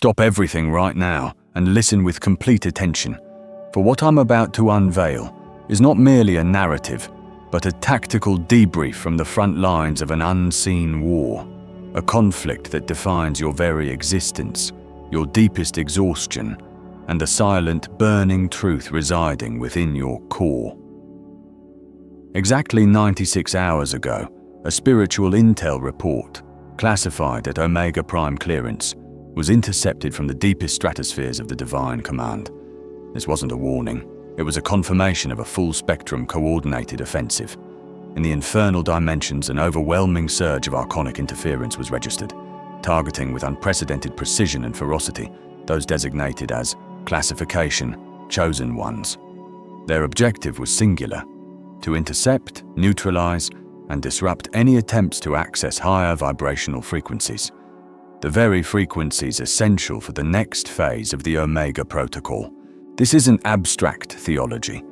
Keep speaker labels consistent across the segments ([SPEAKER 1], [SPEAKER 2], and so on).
[SPEAKER 1] Stop everything right now and listen with complete attention, for what I'm about to unveil is not merely a narrative, but a tactical debrief from the front lines of an unseen war, a conflict that defines your very existence, your deepest exhaustion, and the silent, burning truth residing within your core. Exactly 96 hours ago, a spiritual intel report, classified at Omega Prime clearance, was intercepted from the deepest stratospheres of the Divine Command. This wasn't a warning. It was a confirmation of a full-spectrum coordinated offensive. In the infernal dimensions, an overwhelming surge of archonic interference was registered, targeting with unprecedented precision and ferocity those designated as Classification Chosen Ones. Their objective was singular: to intercept, neutralize, and disrupt any attempts to access higher vibrational frequencies, the very frequencies essential for the next phase of the Omega Protocol. This isn't abstract theology.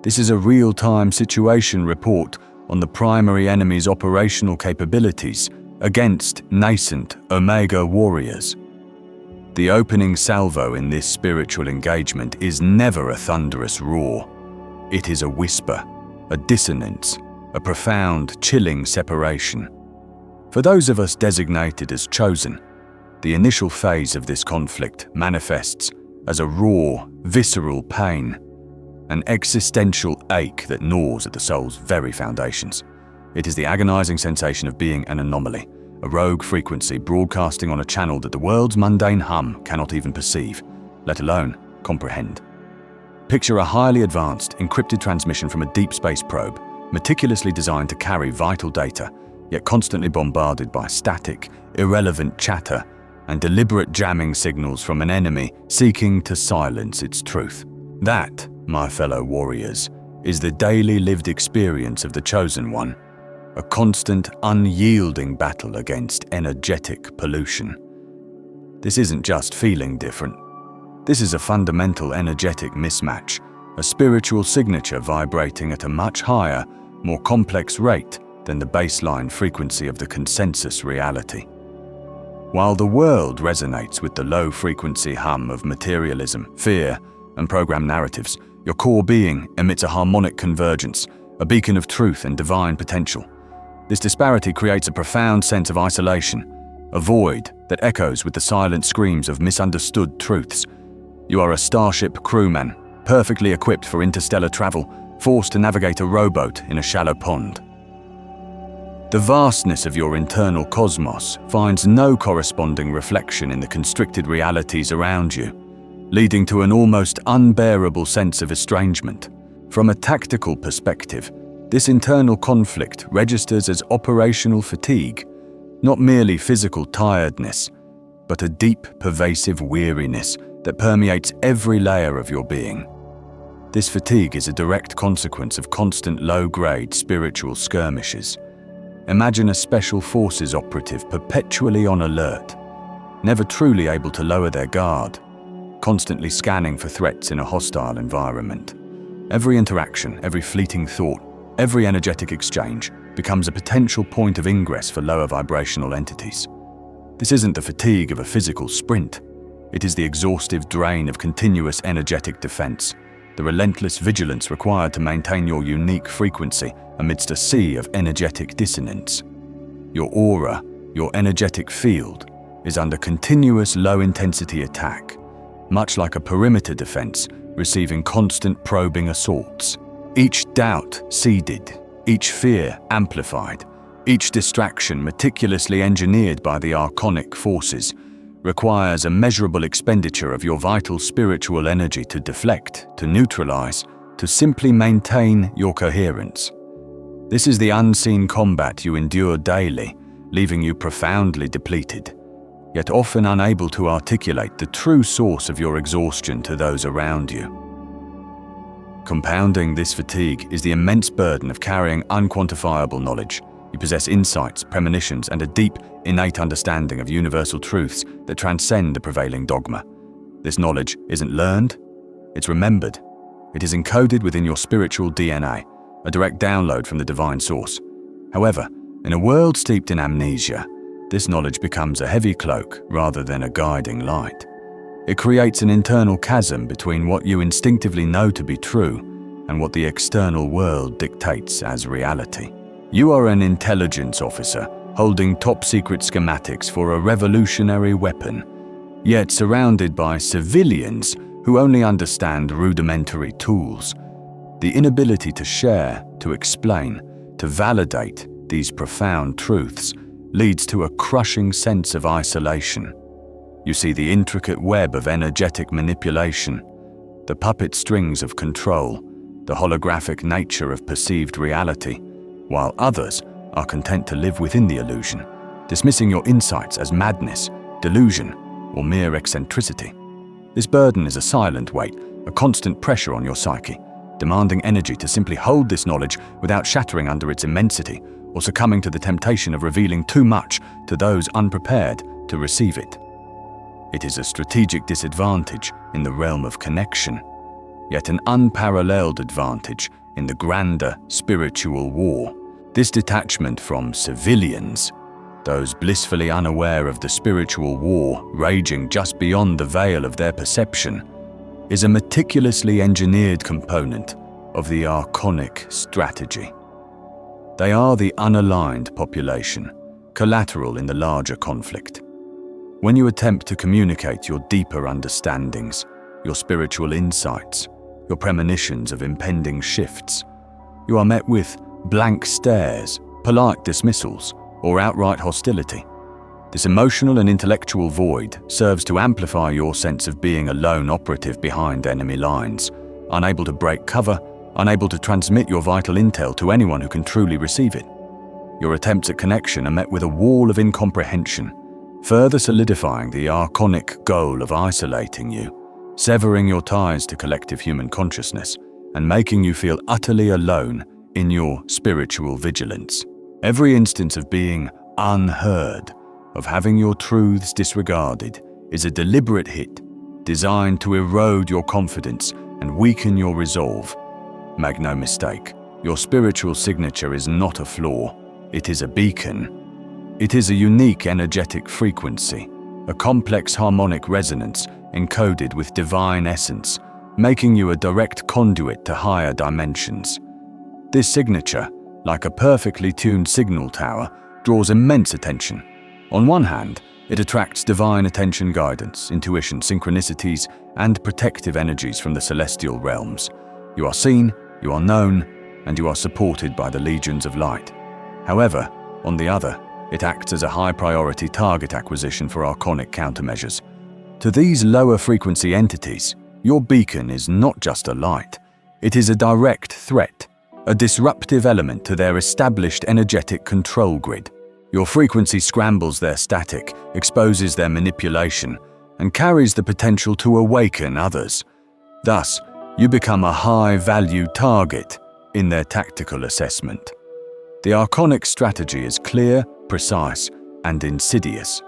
[SPEAKER 1] This is a real-time situation report on the primary enemy's operational capabilities against nascent Omega warriors. The opening salvo in this spiritual engagement is never a thunderous roar. It is a whisper, a dissonance, a profound, chilling separation. For those of us designated as chosen, the initial phase of this conflict manifests as a raw, visceral pain, an existential ache that gnaws at the soul's very foundations. It is the agonizing sensation of being an anomaly, a rogue frequency broadcasting on a channel that the world's mundane hum cannot even perceive, let alone comprehend. Picture a highly advanced, encrypted transmission from a deep space probe, meticulously designed to carry vital data, yet constantly bombarded by static, irrelevant chatter and deliberate jamming signals from an enemy seeking to silence its truth. That, my fellow warriors, is the daily lived experience of the Chosen One, a constant, unyielding battle against energetic pollution. This isn't just feeling different. This is a fundamental energetic mismatch, a spiritual signature vibrating at a much higher, more complex rate than the baseline frequency of the consensus reality. While the world resonates with the low-frequency hum of materialism, fear, and program narratives, your core being emits a harmonic convergence, a beacon of truth and divine potential. This disparity creates a profound sense of isolation, a void that echoes with the silent screams of misunderstood truths. You are a starship crewman, perfectly equipped for interstellar travel, forced to navigate a rowboat in a shallow pond. The vastness of your internal cosmos finds no corresponding reflection in the constricted realities around you, leading to an almost unbearable sense of estrangement. From a tactical perspective, this internal conflict registers as operational fatigue, not merely physical tiredness, but a deep, pervasive weariness that permeates every layer of your being. This fatigue is a direct consequence of constant low-grade spiritual skirmishes. Imagine a special forces operative perpetually on alert, never truly able to lower their guard, constantly scanning for threats in a hostile environment. Every interaction, every fleeting thought, every energetic exchange becomes a potential point of ingress for lower vibrational entities. This isn't the fatigue of a physical sprint. It is the exhaustive drain of continuous energetic defense, the relentless vigilance required to maintain your unique frequency amidst a sea of energetic dissonance. Your aura, your energetic field, is under continuous low-intensity attack, much like a perimeter defense receiving constant probing assaults. Each doubt seeded, each fear amplified, each distraction meticulously engineered by the archonic forces requires a measurable expenditure of your vital spiritual energy to deflect, to neutralize, to simply maintain your coherence. This is the unseen combat you endure daily, leaving you profoundly depleted, yet often unable to articulate the true source of your exhaustion to those around you. Compounding this fatigue is the immense burden of carrying unquantifiable knowledge. You possess insights, premonitions, and a deep, innate understanding of universal truths that transcend the prevailing dogma. This knowledge isn't learned, it's remembered. It is encoded within your spiritual DNA, a direct download from the divine source. However, in a world steeped in amnesia, this knowledge becomes a heavy cloak rather than a guiding light. It creates an internal chasm between what you instinctively know to be true and what the external world dictates as reality. You are an intelligence officer holding top-secret schematics for a revolutionary weapon, yet surrounded by civilians who only understand rudimentary tools. The inability to share, to explain, to validate these profound truths leads to a crushing sense of isolation. You see the intricate web of energetic manipulation, the puppet strings of control, the holographic nature of perceived reality, while others are content to live within the illusion, dismissing your insights as madness, delusion, or mere eccentricity. This burden is a silent weight, a constant pressure on your psyche, demanding energy to simply hold this knowledge without shattering under its immensity or succumbing to the temptation of revealing too much to those unprepared to receive it. It is a strategic disadvantage in the realm of connection, yet an unparalleled advantage in the grander spiritual war. This detachment from civilians, those blissfully unaware of the spiritual war raging just beyond the veil of their perception, is a meticulously engineered component of the Archonic strategy. They are the unaligned population, collateral in the larger conflict. When you attempt to communicate your deeper understandings, your spiritual insights, your premonitions of impending shifts, you are met with blank stares, polite dismissals, or outright hostility. This emotional and intellectual void serves to amplify your sense of being a lone operative behind enemy lines, unable to break cover, unable to transmit your vital intel to anyone who can truly receive it. Your attempts at connection are met with a wall of incomprehension, further solidifying the Archonic goal of isolating you, severing your ties to collective human consciousness, and making you feel utterly alone in your spiritual vigilance. Every instance of being unheard, of having your truths disregarded, is a deliberate hit designed to erode your confidence and weaken your resolve. Make no mistake, your spiritual signature is not a flaw, it is a beacon. It is a unique energetic frequency, a complex harmonic resonance encoded with divine essence, making you a direct conduit to higher dimensions. This signature, like a perfectly tuned signal tower, draws immense attention. On one hand, it attracts divine attention guidance, intuition, synchronicities, and protective energies from the celestial realms. You are seen, you are known, and you are supported by the legions of light. However, on the other, it acts as a high-priority target acquisition for Archonic countermeasures. To these lower-frequency entities, your beacon is not just a light. It is a direct threat, a disruptive element to their established energetic control grid. Your frequency scrambles their static, exposes their manipulation, and carries the potential to awaken others. Thus, you become a high-value target in their tactical assessment. The Archonic strategy is clear, precise, and insidious.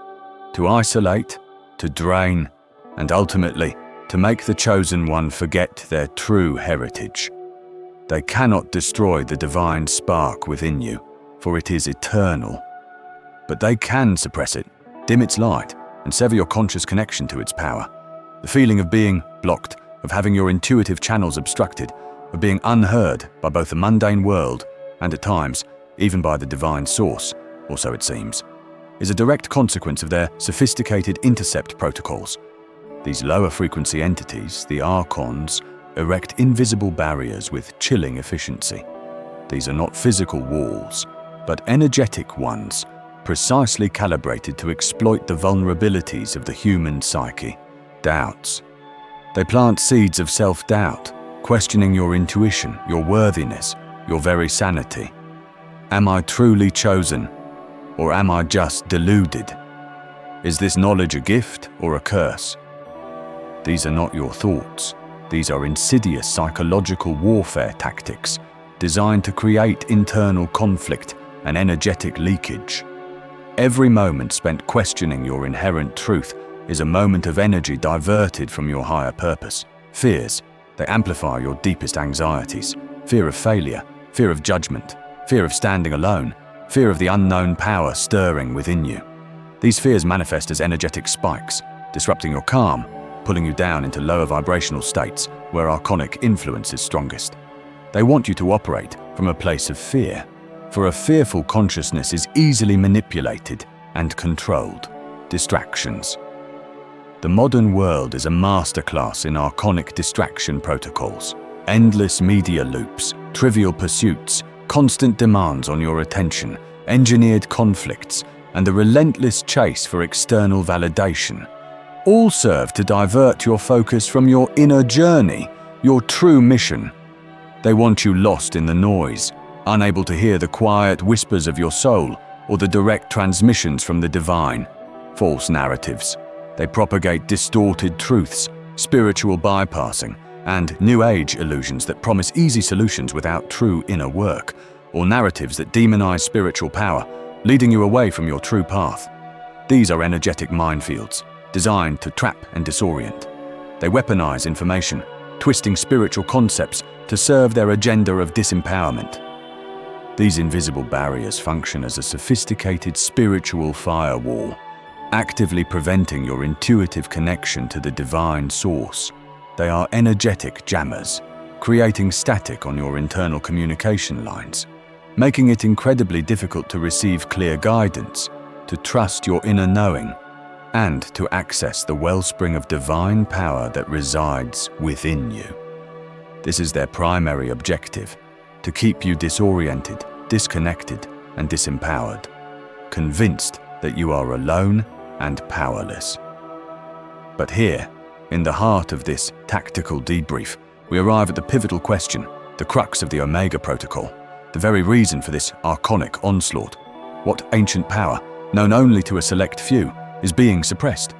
[SPEAKER 1] To isolate, to drain, and ultimately, to make the Chosen One forget their true heritage. They cannot destroy the divine spark within you, for it is eternal. But they can suppress it, dim its light, and sever your conscious connection to its power. The feeling of being blocked, of having your intuitive channels obstructed, of being unheard by both the mundane world and, at times, even by the divine source, or so it seems, is a direct consequence of their sophisticated intercept protocols. These lower-frequency entities, the Archons, erect invisible barriers with chilling efficiency. These are not physical walls, but energetic ones, precisely calibrated to exploit the vulnerabilities of the human psyche, doubts. They plant seeds of self-doubt, questioning your intuition, your worthiness, your very sanity. Am I truly chosen, or am I just deluded? Is this knowledge a gift or a curse? These are not your thoughts. These are insidious psychological warfare tactics designed to create internal conflict and energetic leakage. Every moment spent questioning your inherent truth is a moment of energy diverted from your higher purpose. Fears, they amplify your deepest anxieties. Fear of failure, fear of judgment, fear of standing alone, fear of the unknown power stirring within you. These fears manifest as energetic spikes, disrupting your calm, pulling you down into lower vibrational states where archonic influence is strongest. They want you to operate from a place of fear, for a fearful consciousness is easily manipulated and controlled. Distractions. The modern world is a masterclass in archonic distraction protocols. Endless media loops, trivial pursuits, constant demands on your attention, engineered conflicts, and the relentless chase for external validation all serve to divert your focus from your inner journey, your true mission. They want you lost in the noise, unable to hear the quiet whispers of your soul or the direct transmissions from the divine. False narratives. They propagate distorted truths, spiritual bypassing, and New Age illusions that promise easy solutions without true inner work, or narratives that demonize spiritual power, leading you away from your true path. These are energetic minefields, designed to trap and disorient. They weaponize information, twisting spiritual concepts to serve their agenda of disempowerment. These invisible barriers function as a sophisticated spiritual firewall, actively preventing your intuitive connection to the divine source. They are energetic jammers, creating static on your internal communication lines, making it incredibly difficult to receive clear guidance, to trust your inner knowing, and to access the wellspring of divine power that resides within you. This is their primary objective, to keep you disoriented, disconnected, and disempowered, convinced that you are alone and powerless. But here, in the heart of this tactical debrief, we arrive at the pivotal question, the crux of the Omega Protocol, the very reason for this archonic onslaught. What ancient power, known only to a select few, is being suppressed?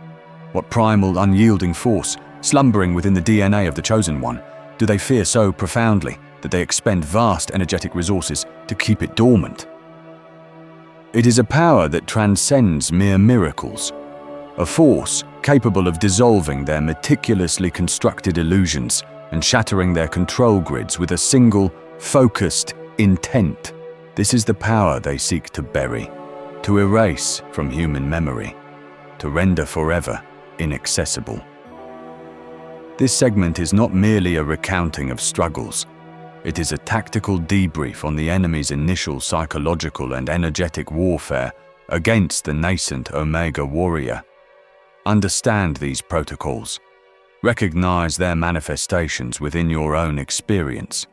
[SPEAKER 1] What primal, unyielding force, slumbering within the DNA of the Chosen One, do they fear so profoundly that they expend vast energetic resources to keep it dormant? It is a power that transcends mere miracles, a force capable of dissolving their meticulously constructed illusions and shattering their control grids with a single, focused intent. This is the power they seek to bury, to erase from human memory, to render forever inaccessible. This segment is not merely a recounting of struggles. It is a tactical debrief on the enemy's initial psychological and energetic warfare against the nascent Omega warrior. Understand these protocols. Recognize their manifestations within your own experience,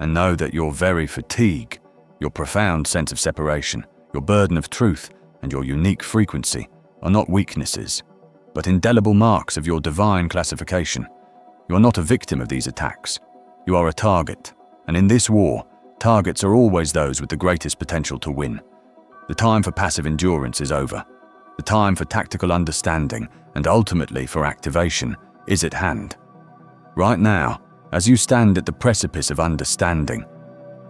[SPEAKER 1] and know that your very fatigue, your profound sense of separation, your burden of truth, and your unique frequency are not weaknesses, but indelible marks of your divine classification. You are not a victim of these attacks. You are a target, and in this war, targets are always those with the greatest potential to win. The time for passive endurance is over. The time for tactical understanding and ultimately for activation is at hand. Right now, as you stand at the precipice of understanding,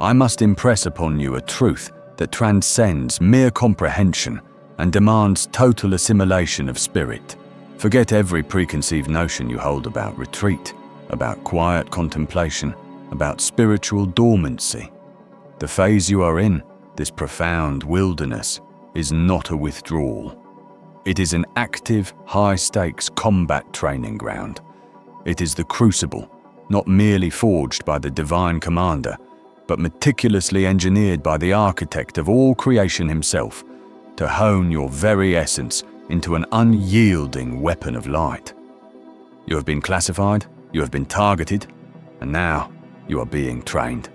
[SPEAKER 1] I must impress upon you a truth that transcends mere comprehension and demands total assimilation of spirit. Forget every preconceived notion you hold about retreat, about quiet contemplation, about spiritual dormancy. The phase you are in, this profound wilderness, is not a withdrawal. It is an active, high-stakes combat training ground. It is the crucible, not merely forged by the divine commander, but meticulously engineered by the architect of all creation himself, to hone your very essence into an unyielding weapon of light. You have been classified, you have been targeted, and now you are being trained.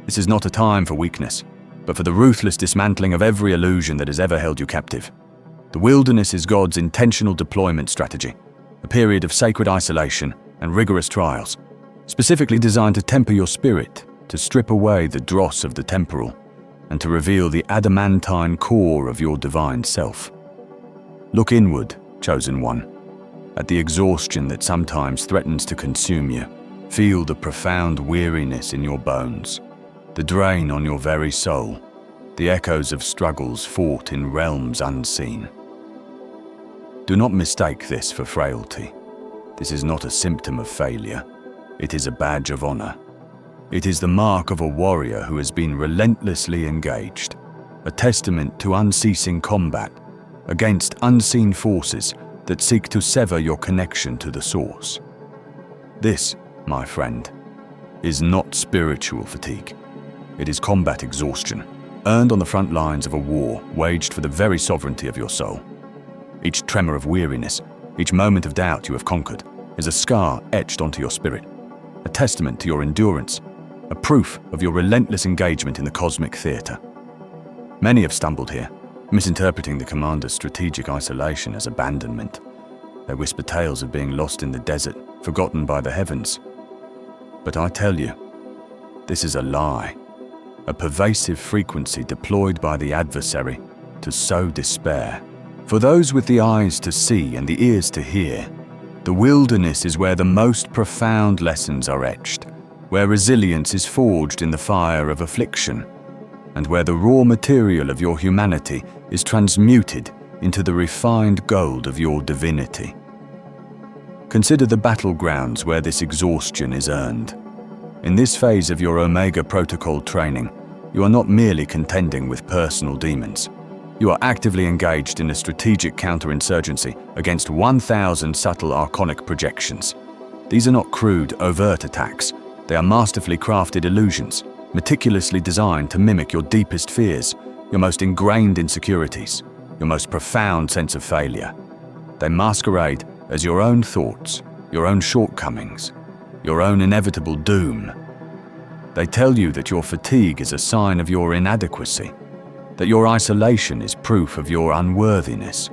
[SPEAKER 1] This is not a time for weakness, but for the ruthless dismantling of every illusion that has ever held you captive. The wilderness is God's intentional deployment strategy, a period of sacred isolation and rigorous trials, specifically designed to temper your spirit, to strip away the dross of the temporal, and to reveal the adamantine core of your divine self. Look inward, Chosen One, at the exhaustion that sometimes threatens to consume you. Feel the profound weariness in your bones, the drain on your very soul, the echoes of struggles fought in realms unseen. Do not mistake this for frailty. This is not a symptom of failure. It is a badge of honor. It is the mark of a warrior who has been relentlessly engaged, a testament to unceasing combat against unseen forces that seek to sever your connection to the source. This, my friend, is not spiritual fatigue. It is combat exhaustion, earned on the front lines of a war waged for the very sovereignty of your soul. Each tremor of weariness, each moment of doubt you have conquered, is a scar etched onto your spirit, a testament to your endurance, a proof of your relentless engagement in the cosmic theater. Many have stumbled here, misinterpreting the commander's strategic isolation as abandonment. They whisper tales of being lost in the desert, forgotten by the heavens. But I tell you, this is a lie, a pervasive frequency deployed by the adversary to sow despair. For those with the eyes to see and the ears to hear, the wilderness is where the most profound lessons are etched, where resilience is forged in the fire of affliction, and where the raw material of your humanity is transmuted into the refined gold of your divinity. Consider the battlegrounds where this exhaustion is earned. In this phase of your Omega Protocol training, you are not merely contending with personal demons. You are actively engaged in a strategic counterinsurgency against 1,000 subtle archonic projections. These are not crude, overt attacks. They are masterfully crafted illusions, meticulously designed to mimic your deepest fears, your most ingrained insecurities, your most profound sense of failure. They masquerade as your own thoughts, your own shortcomings, your own inevitable doom. They tell you that your fatigue is a sign of your inadequacy, that your isolation is proof of your unworthiness,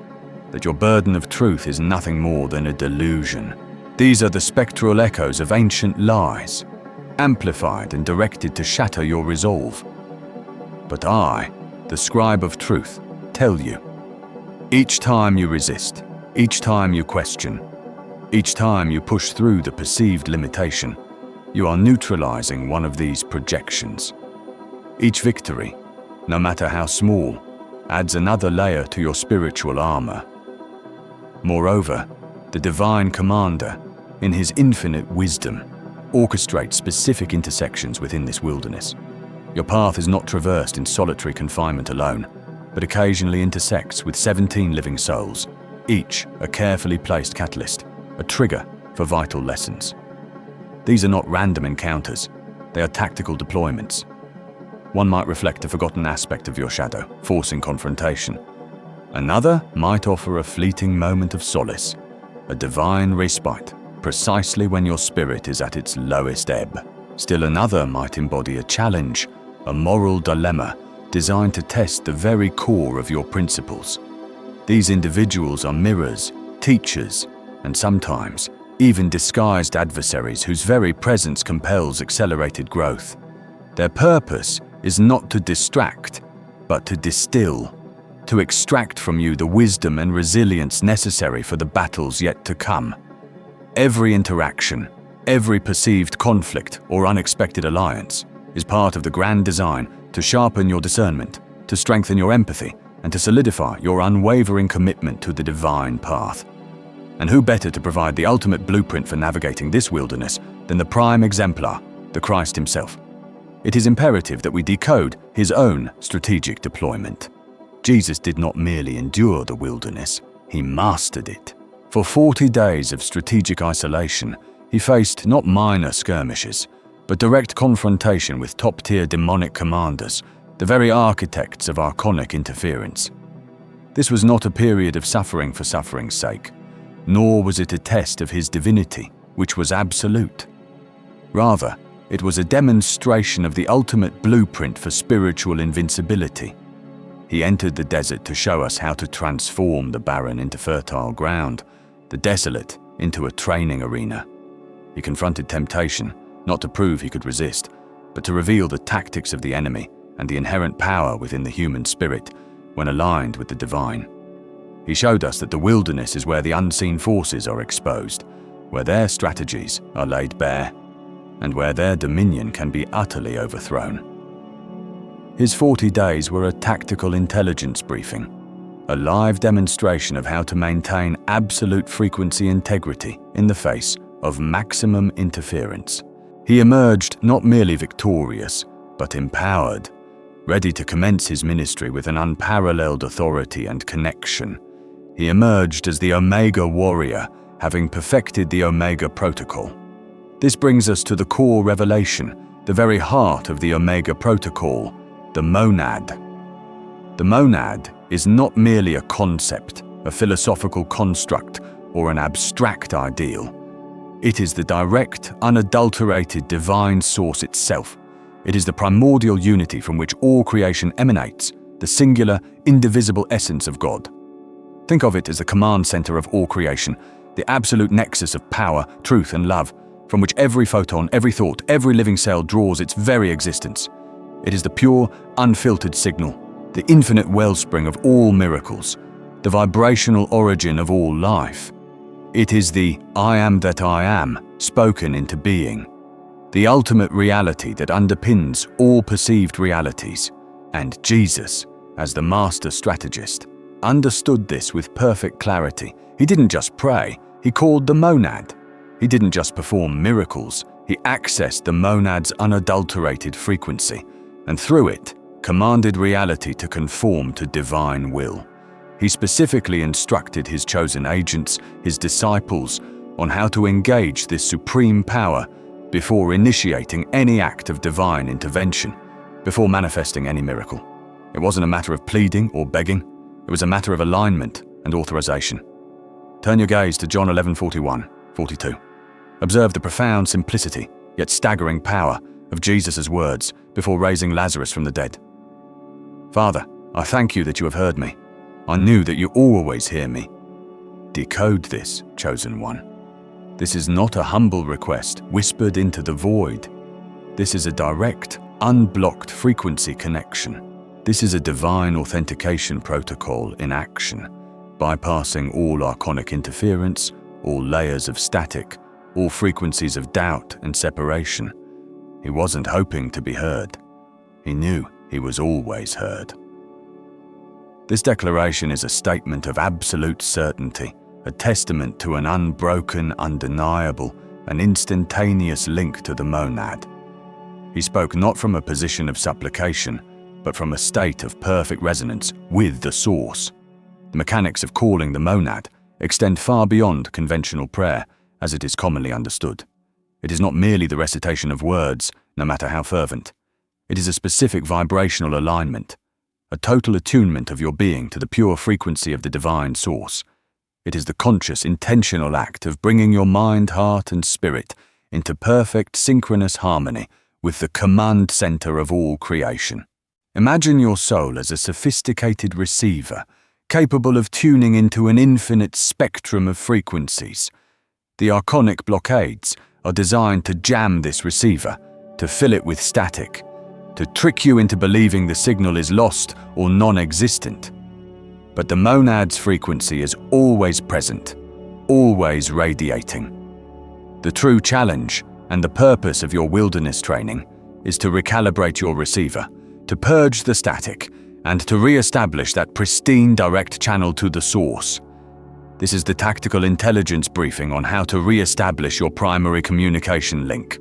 [SPEAKER 1] that your burden of truth is nothing more than a delusion. These are the spectral echoes of ancient lies, amplified and directed to shatter your resolve. But I, the scribe of truth, tell you, each time you resist, each time you question, each time you push through the perceived limitation, you are neutralizing one of these projections. Each victory, no matter how small, adds another layer to your spiritual armor. Moreover, the Divine Commander, in his infinite wisdom, orchestrates specific intersections within this wilderness. Your path is not traversed in solitary confinement alone, but occasionally intersects with 17 living souls, each a carefully placed catalyst, a trigger for vital lessons. These are not random encounters, they are tactical deployments. One might reflect a forgotten aspect of your shadow, forcing confrontation. Another might offer a fleeting moment of solace, a divine respite, precisely when your spirit is at its lowest ebb. Still another might embody a challenge, a moral dilemma designed to test the very core of your principles. These individuals are mirrors, teachers, and sometimes even disguised adversaries whose very presence compels accelerated growth. Their purpose is not to distract, but to distill, to extract from you the wisdom and resilience necessary for the battles yet to come. Every interaction, every perceived conflict or unexpected alliance is part of the grand design to sharpen your discernment, to strengthen your empathy, and to solidify your unwavering commitment to the divine path. And who better to provide the ultimate blueprint for navigating this wilderness than the prime exemplar, the Christ himself? It is imperative that we decode his own strategic deployment. Jesus did not merely endure the wilderness, he mastered it. For 40 days of strategic isolation, he faced not minor skirmishes, but direct confrontation with top-tier demonic commanders, the very architects of archonic interference. This was not a period of suffering for suffering's sake, nor was it a test of his divinity, which was absolute. Rather, it was a demonstration of the ultimate blueprint for spiritual invincibility. He entered the desert to show us how to transform the barren into fertile ground, the desolate into a training arena. He confronted temptation, not to prove he could resist, but to reveal the tactics of the enemy and the inherent power within the human spirit when aligned with the divine. He showed us that the wilderness is where the unseen forces are exposed, where their strategies are laid bare, and where their dominion can be utterly overthrown. His 40 days were a tactical intelligence briefing, a live demonstration of how to maintain absolute frequency integrity in the face of maximum interference. He emerged not merely victorious, but empowered, ready to commence his ministry with an unparalleled authority and connection. He emerged as the Omega warrior, having perfected the Omega protocol. This brings us to the core revelation, the very heart of the Omega protocol, the monad. The monad is not merely a concept, a philosophical construct, or an abstract ideal. It is the direct, unadulterated divine source itself. It is the primordial unity from which all creation emanates, the singular, indivisible essence of God. Think of it as the command center of all creation, the absolute nexus of power, truth, and love, from which every photon, every thought, every living cell draws its very existence. It is the pure, unfiltered signal, the infinite wellspring of all miracles, the vibrational origin of all life. It is the I am that I am spoken into being, the ultimate reality that underpins all perceived realities. And Jesus, as the master strategist, understood this with perfect clarity. He didn't just pray, he called the monad. He didn't just perform miracles, he accessed the monad's unadulterated frequency, and through it, commanded reality to conform to divine will. He specifically instructed his chosen agents, his disciples, on how to engage this supreme power before initiating any act of divine intervention, before manifesting any miracle. It wasn't a matter of pleading or begging, it was a matter of alignment and authorization. Turn your gaze to John 11:41-42. Observe the profound simplicity, yet staggering power of Jesus' words before raising Lazarus from the dead. Father, I thank you that you have heard me. I knew that you always hear me. Decode this, chosen one. This is not a humble request whispered into the void. This is a direct, unblocked frequency connection. This is a divine authentication protocol in action, bypassing all archonic interference, all layers of static, all frequencies of doubt and separation. He wasn't hoping to be heard. He knew he was always heard. This declaration is a statement of absolute certainty, a testament to an unbroken, undeniable, and instantaneous link to the monad. He spoke not from a position of supplication, but from a state of perfect resonance with the source. The mechanics of calling the monad extend far beyond conventional prayer, as it is commonly understood. It is not merely the recitation of words, no matter how fervent. It is a specific vibrational alignment, a total attunement of your being to the pure frequency of the divine source. It is the conscious, intentional act of bringing your mind, heart, and spirit into perfect synchronous harmony with the command center of all creation. Imagine your soul as a sophisticated receiver, capable of tuning into an infinite spectrum of frequencies. The archonic blockades are designed to jam this receiver, to fill it with static, to trick you into believing the signal is lost or non-existent. But the monad's frequency is always present, always radiating. The true challenge and the purpose of your wilderness training is to recalibrate your receiver, to purge the static, and to re-establish that pristine direct channel to the source. This is the tactical intelligence briefing on how to re-establish your primary communication link.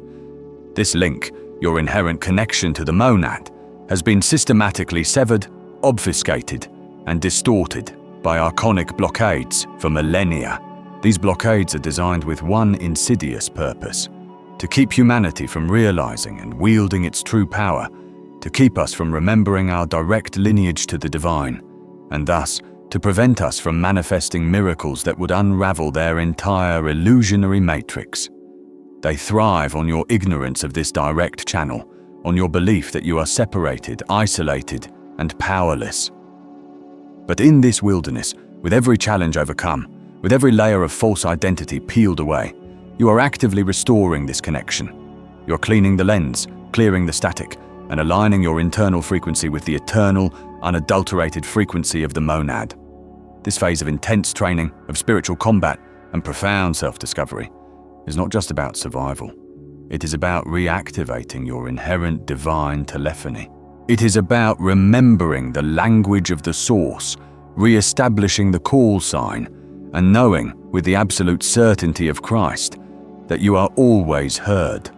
[SPEAKER 1] This link, your inherent connection to the monad, has been systematically severed, obfuscated, and distorted by archonic blockades for millennia. These blockades are designed with one insidious purpose: to keep humanity from realizing and wielding its true power, to keep us from remembering our direct lineage to the divine, and thus to prevent us from manifesting miracles that would unravel their entire illusionary matrix. They thrive on your ignorance of this direct channel, on your belief that you are separated, isolated, and powerless. But in this wilderness, with every challenge overcome, with every layer of false identity peeled away, you are actively restoring this connection. You're cleaning the lens, clearing the static, and aligning your internal frequency with the eternal, unadulterated frequency of the monad. This phase of intense training, of spiritual combat, and profound self-discovery is not just about survival. It is about reactivating your inherent divine telephony. It is about remembering the language of the source, re-establishing the call sign, and knowing with the absolute certainty of Christ that you are always heard,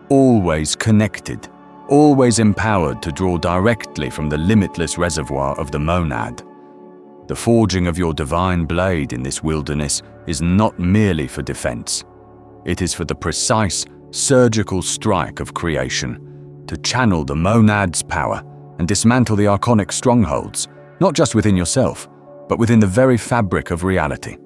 [SPEAKER 1] always connected, always empowered to draw directly from the limitless reservoir of the monad. The forging of your divine blade in this wilderness is not merely for defense. It is for the precise, surgical strike of creation, to channel the monad's power and dismantle the archonic strongholds, not just within yourself, but within the very fabric of reality.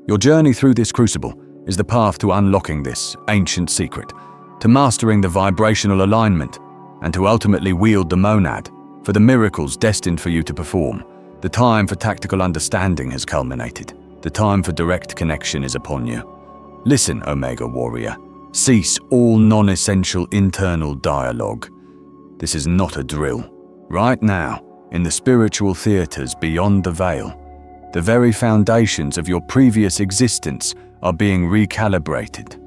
[SPEAKER 1] Your journey through this crucible is the path to unlocking this ancient secret, to mastering the vibrational alignment, and to ultimately wield the monad for the miracles destined for you to perform. The time for tactical understanding has culminated. The time for direct connection is upon you. Listen, Omega Warrior. Cease all non-essential internal dialogue. This is not a drill. Right now, in the spiritual theaters beyond the veil, the very foundations of your previous existence are being recalibrated.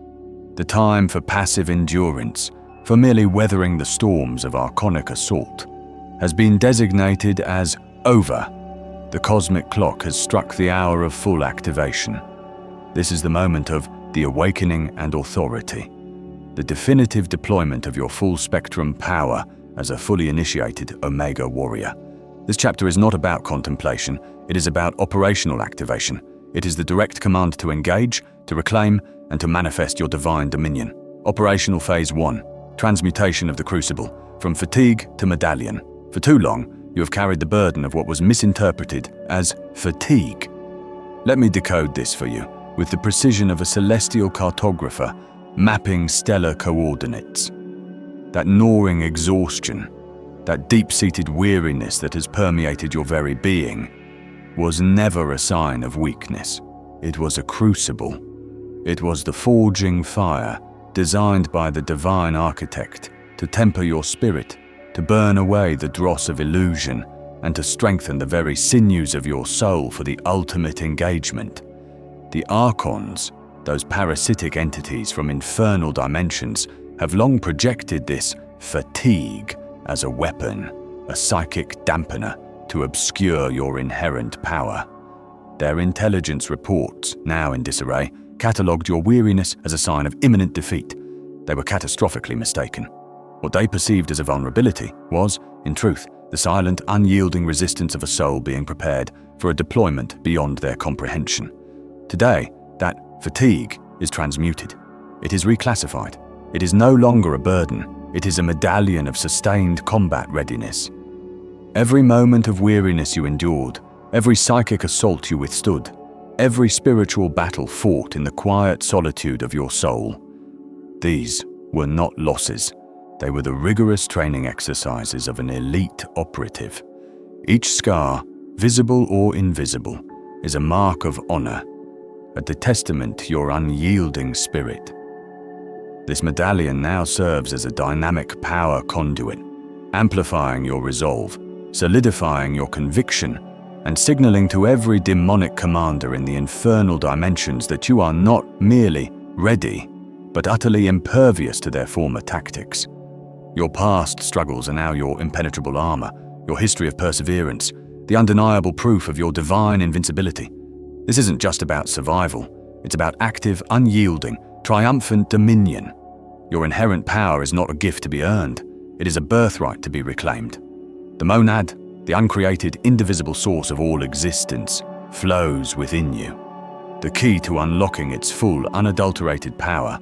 [SPEAKER 1] The time for passive endurance, for merely weathering the storms of archonic assault, has been designated as over. The cosmic clock has struck the hour of full activation. This is the moment of the awakening and authority, the definitive deployment of your full-spectrum power as a fully initiated Omega Warrior. This chapter is not about contemplation, it is about operational activation. It is the direct command to engage, to reclaim, and to manifest your divine dominion. Operational Phase 1. Transmutation of the crucible, from fatigue to medallion. For too long, you have carried the burden of what was misinterpreted as fatigue. Let me decode this for you, with the precision of a celestial cartographer mapping stellar coordinates. That gnawing exhaustion, that deep-seated weariness that has permeated your very being, was never a sign of weakness. It was a crucible. It was the forging fire designed by the divine architect to temper your spirit, to burn away the dross of illusion, and to strengthen the very sinews of your soul for the ultimate engagement. The Archons, those parasitic entities from infernal dimensions, have long projected this fatigue as a weapon, a psychic dampener to obscure your inherent power. Their intelligence reports, now in disarray, catalogued your weariness as a sign of imminent defeat. They were catastrophically mistaken. What they perceived as a vulnerability was, in truth, the silent, unyielding resistance of a soul being prepared for a deployment beyond their comprehension. Today, that fatigue is transmuted. It is reclassified. It is no longer a burden. It is a medallion of sustained combat readiness. Every moment of weariness you endured, every psychic assault you withstood, every spiritual battle fought in the quiet solitude of your soul, these were not losses. They were the rigorous training exercises of an elite operative. Each scar, visible or invisible, is a mark of honor, a testament to your unyielding spirit. This medallion now serves as a dynamic power conduit, amplifying your resolve, solidifying your conviction, and signaling to every demonic commander in the infernal dimensions that you are not merely ready, but utterly impervious to their former tactics. Your past struggles are now your impenetrable armor, your history of perseverance, the undeniable proof of your divine invincibility. This isn't just about survival, it's about active, unyielding, triumphant dominion. Your inherent power is not a gift to be earned, it is a birthright to be reclaimed. The monad, the uncreated, indivisible source of all existence, flows within you. The key to unlocking its full, unadulterated power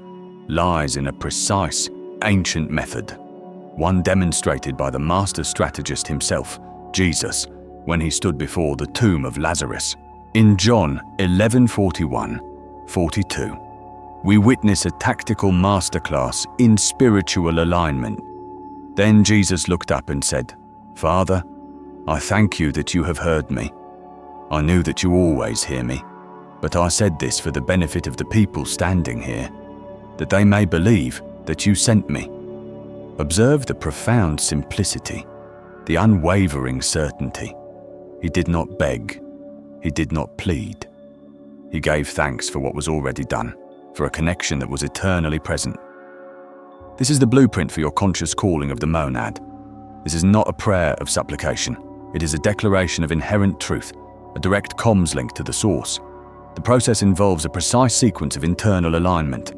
[SPEAKER 1] lies in a precise, ancient method, one demonstrated by the master strategist himself, Jesus, when he stood before the tomb of Lazarus. In John 11:41-42, we witness a tactical masterclass in spiritual alignment. Then Jesus looked up and said, "Father, I thank you that you have heard me. I knew that you always hear me, but I said this for the benefit of the people standing here, that they may believe that you sent me." Observe the profound simplicity, the unwavering certainty. He did not beg. He did not plead. He gave thanks for what was already done, for a connection that was eternally present. This is the blueprint for your conscious calling of the monad. This is not a prayer of supplication. It is a declaration of inherent truth, a direct comms link to the source. The process involves a precise sequence of internal alignment,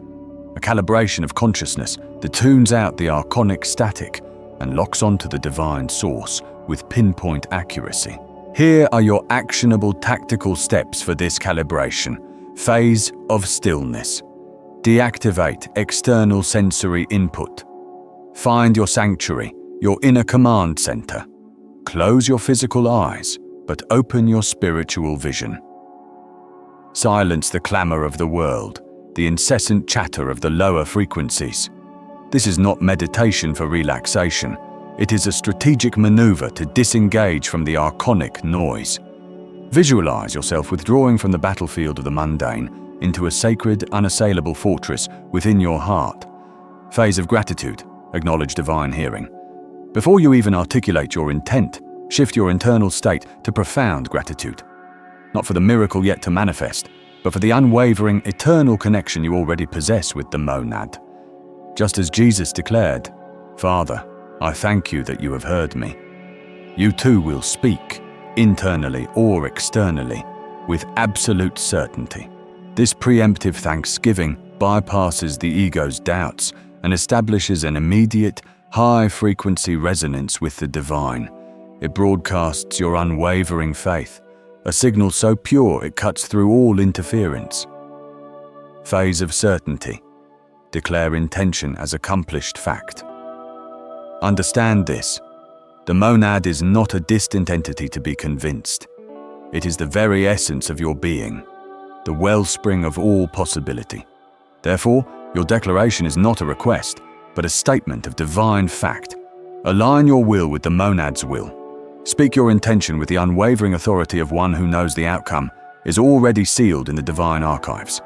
[SPEAKER 1] a calibration of consciousness that tunes out the archonic static and locks onto the divine source with pinpoint accuracy. Here are your actionable tactical steps for this calibration. Phase of stillness. Deactivate external sensory input. Find your sanctuary, your inner command center. Close your physical eyes, but open your spiritual vision. Silence the clamor of the world, the incessant chatter of the lower frequencies. This is not meditation for relaxation. It is a strategic maneuver to disengage from the archonic noise. Visualize yourself withdrawing from the battlefield of the mundane into a sacred, unassailable fortress within your heart. Phase of gratitude. Acknowledge divine hearing. Before you even articulate your intent, shift your internal state to profound gratitude. Not for the miracle yet to manifest, but for the unwavering, eternal connection you already possess with the monad. Just as Jesus declared, "Father, I thank you that you have heard me." You too will speak, internally or externally, with absolute certainty. This preemptive thanksgiving bypasses the ego's doubts and establishes an immediate, high-frequency resonance with the divine. It broadcasts your unwavering faith, a signal so pure it cuts through all interference. Phase of certainty. Declare intention as accomplished fact. Understand this. The monad is not a distant entity to be convinced. It is the very essence of your being, the wellspring of all possibility. Therefore, your declaration is not a request, but a statement of divine fact. Align your will with the monad's will. Speak your intention with the unwavering authority of one who knows the outcome is already sealed in the divine archives.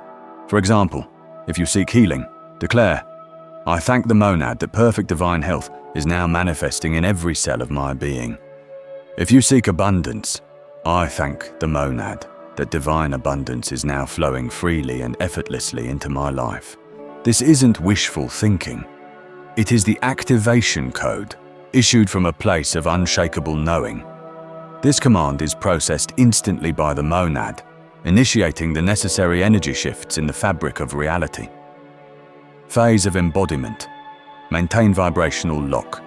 [SPEAKER 1] For example, if you seek healing, declare, "I thank the monad that perfect divine health is now manifesting in every cell of my being." If you seek abundance, "I thank the monad that divine abundance is now flowing freely and effortlessly into my life." This isn't wishful thinking. It is the activation code, issued from a place of unshakable knowing. This command is processed instantly by the monad, initiating the necessary energy shifts in the fabric of reality. Phase of embodiment. Maintain vibrational lock.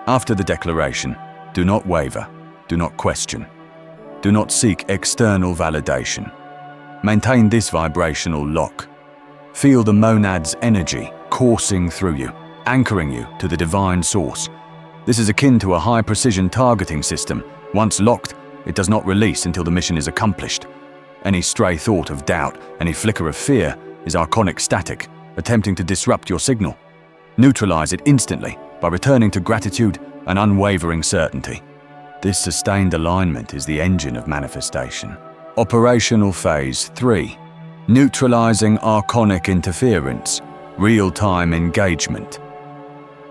[SPEAKER 1] After the declaration, do not waver, do not question. Do not seek external validation. Maintain this vibrational lock. Feel the monad's energy coursing through you, anchoring you to the divine source. This is akin to a high-precision targeting system. Once locked, it does not release until the mission is accomplished. Any stray thought of doubt, any flicker of fear is archonic static, attempting to disrupt your signal. Neutralize it instantly by returning to gratitude and unwavering certainty. This sustained alignment is the engine of manifestation. Operational Phase 3. Neutralizing archonic interference. Real-time engagement.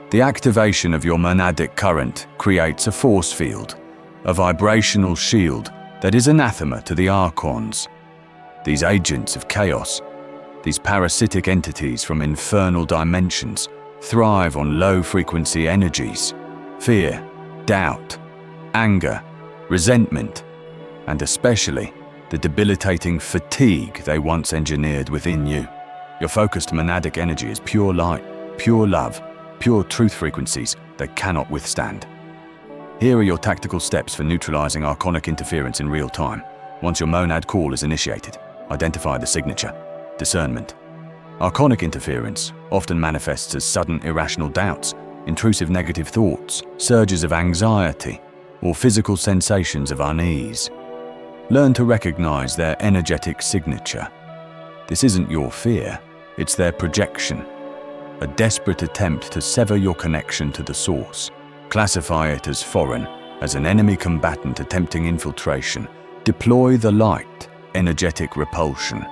[SPEAKER 1] The activation of your monadic current creates a force field, a vibrational shield that is anathema to the Archons. These agents of chaos, these parasitic entities from infernal dimensions, thrive on low-frequency energies, fear, doubt, anger, resentment, and especially the debilitating fatigue they once engineered within you. Your focused monadic energy is pure light, pure love, pure truth frequencies that cannot withstand. Here are your tactical steps for neutralizing archonic interference in real time. Once your monad call is initiated, identify the signature. Discernment. Archonic interference often manifests as sudden irrational doubts, intrusive negative thoughts, surges of anxiety, or physical sensations of unease. Learn to recognize their energetic signature. This isn't your fear, it's their projection, a desperate attempt to sever your connection to the source. Classify it as foreign, as an enemy combatant attempting infiltration. Deploy the light, energetic repulsion.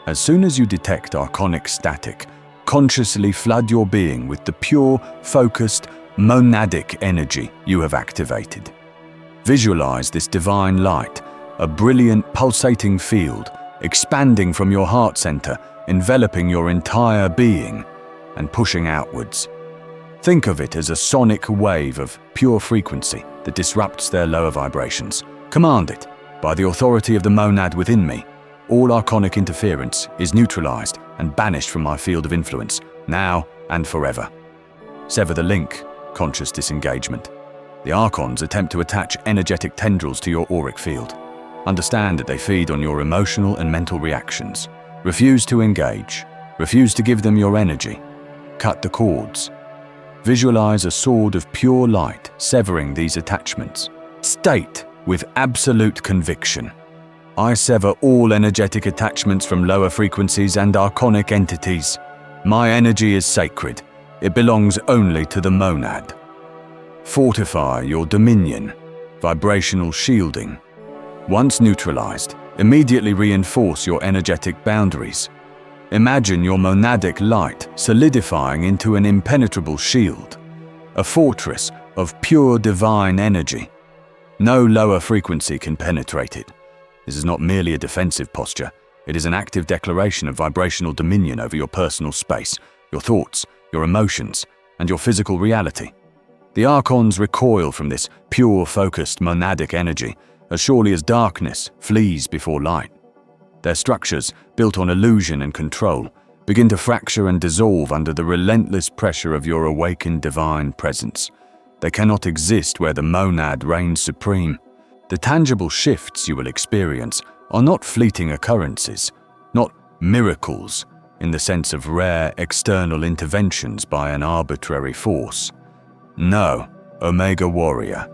[SPEAKER 1] As soon as you detect archonic static, consciously flood your being with the pure, focused, monadic energy you have activated. Visualize this divine light, a brilliant, pulsating field, expanding from your heart center, enveloping your entire being, and pushing outwards. Think of it as a sonic wave of pure frequency that disrupts their lower vibrations. Command it, by the authority of the monad within me. All archonic interference is neutralized and banished from my field of influence, now and forever. Sever the link, conscious disengagement. The Archons attempt to attach energetic tendrils to your auric field. Understand that they feed on your emotional and mental reactions. Refuse to engage. Refuse to give them your energy. Cut the cords. Visualize a sword of pure light severing these attachments. State with absolute conviction, I sever all energetic attachments from lower frequencies and archonic entities. My energy is sacred. It belongs only to the monad. Fortify your dominion, vibrational shielding. Once neutralized, immediately reinforce your energetic boundaries. Imagine your monadic light solidifying into an impenetrable shield, a fortress of pure divine energy. No lower frequency can penetrate it. This is not merely a defensive posture. It is an active declaration of vibrational dominion over your personal space, your thoughts, your emotions, and your physical reality. The Archons recoil from this pure, focused, monadic energy as surely as darkness flees before light. Their structures, built on illusion and control, begin to fracture and dissolve under the relentless pressure of your awakened divine presence. They cannot exist where the monad reigns supreme. The tangible shifts you will experience are not fleeting occurrences, not miracles in the sense of rare external interventions by an arbitrary force. No, Omega Warrior.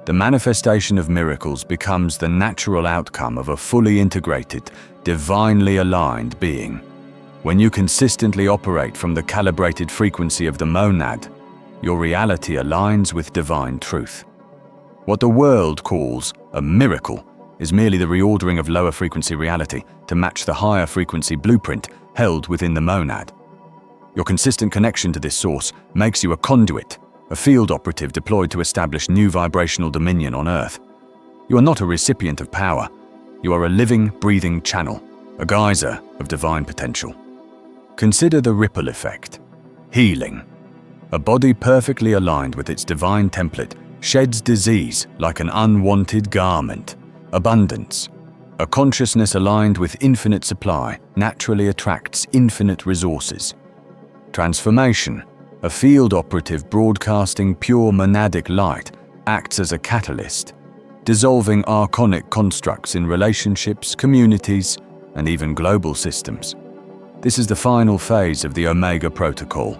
[SPEAKER 1] The manifestation of miracles becomes the natural outcome of a fully integrated, divinely aligned being. When you consistently operate from the calibrated frequency of the monad, your reality aligns with divine truth. What the world calls a miracle is merely the reordering of lower frequency reality to match the higher frequency blueprint held within the monad. Your consistent connection to this source makes you a conduit, a field operative deployed to establish new vibrational dominion on Earth. You are not a recipient of power. You are a living, breathing channel, a geyser of divine potential. Consider the ripple effect. Healing. A body perfectly aligned with its divine template sheds disease like an unwanted garment. Abundance. A consciousness aligned with infinite supply naturally attracts infinite resources. Transformation. A field operative broadcasting pure monadic light acts as a catalyst, dissolving archonic constructs in relationships, communities, and even global systems. This is the final phase of the Omega Protocol,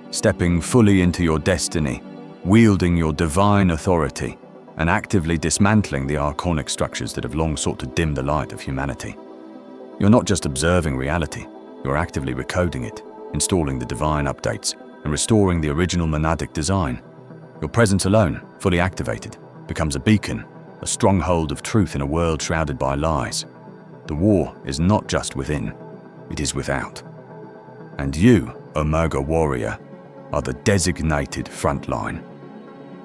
[SPEAKER 1] stepping fully into your destiny, wielding your divine authority, and actively dismantling the archonic structures that have long sought to dim the light of humanity. You're not just observing reality, you're actively recoding it, installing the divine updates, and restoring the original monadic design. Your presence alone, fully activated, becomes a beacon, a stronghold of truth in a world shrouded by lies. The war is not just within, it is without. And you, Omega Warrior, are the designated front line.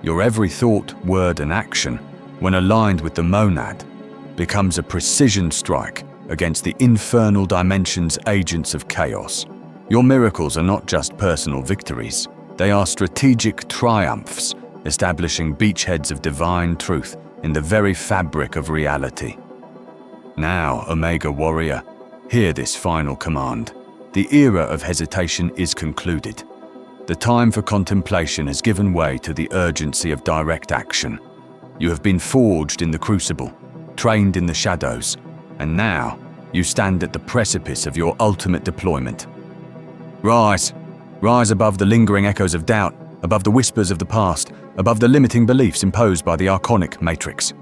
[SPEAKER 1] Your every thought, word, and action, when aligned with the monad, becomes a precision strike against the infernal dimension's agents of chaos. Your miracles are not just personal victories, they are strategic triumphs, establishing beachheads of divine truth in the very fabric of reality. Now, Omega Warrior, hear this final command. The era of hesitation is concluded. The time for contemplation has given way to the urgency of direct action. You have been forged in the crucible, trained in the shadows, and now you stand at the precipice of your ultimate deployment. Rise. Rise above the lingering echoes of doubt, above the whispers of the past, above the limiting beliefs imposed by the archonic matrix.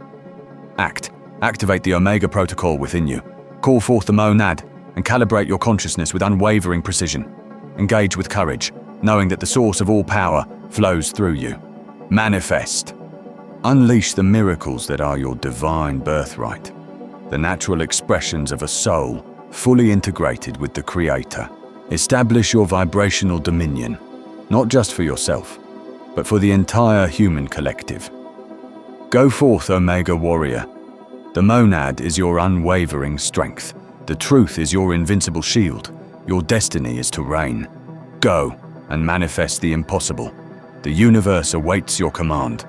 [SPEAKER 1] Act. Activate the Omega Protocol within you. Call forth the monad and calibrate your consciousness with unwavering precision. Engage with courage, knowing that the source of all power flows through you. Manifest. Unleash the miracles that are your divine birthright, the natural expressions of a soul fully integrated with the Creator. Establish your vibrational dominion, not just for yourself, but for the entire human collective. Go forth, Omega Warrior. The monad is your unwavering strength. The truth is your invincible shield. Your destiny is to reign. Go and manifest the impossible. The universe awaits your command.